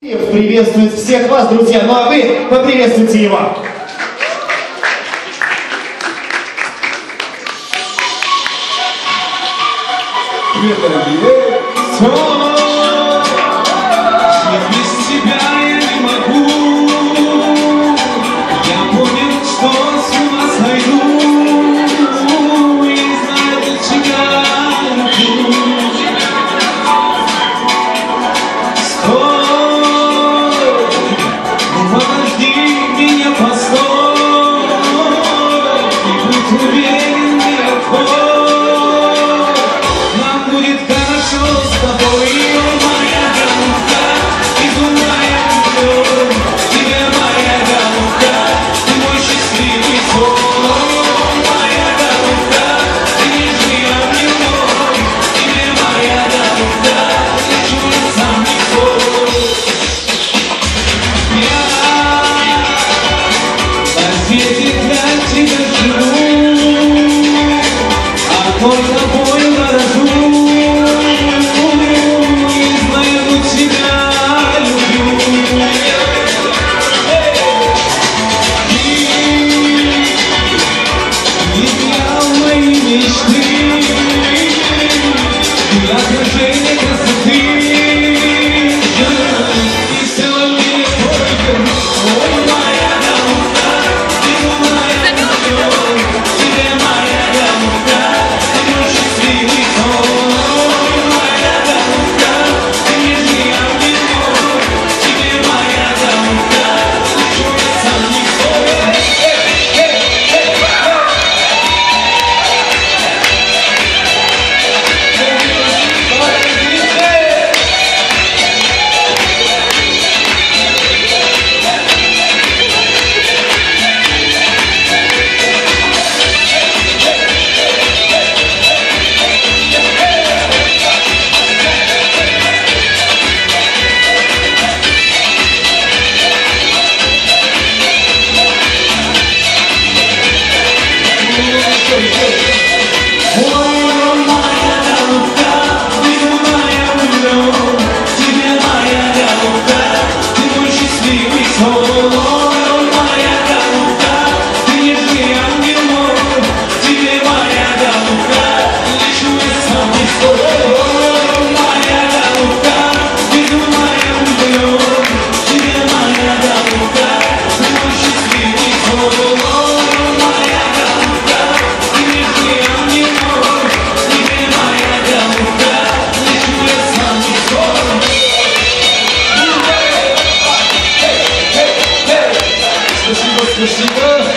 Приветствует всех вас, друзья, ну а вы поприветствуйте его. Привет, дорогие! Без тебя я не могу. Я понял, что с ума сойду. И не знаю, для тебя люблю. Стой, подожди меня, постой. И будь уверен, легко. Спасибо.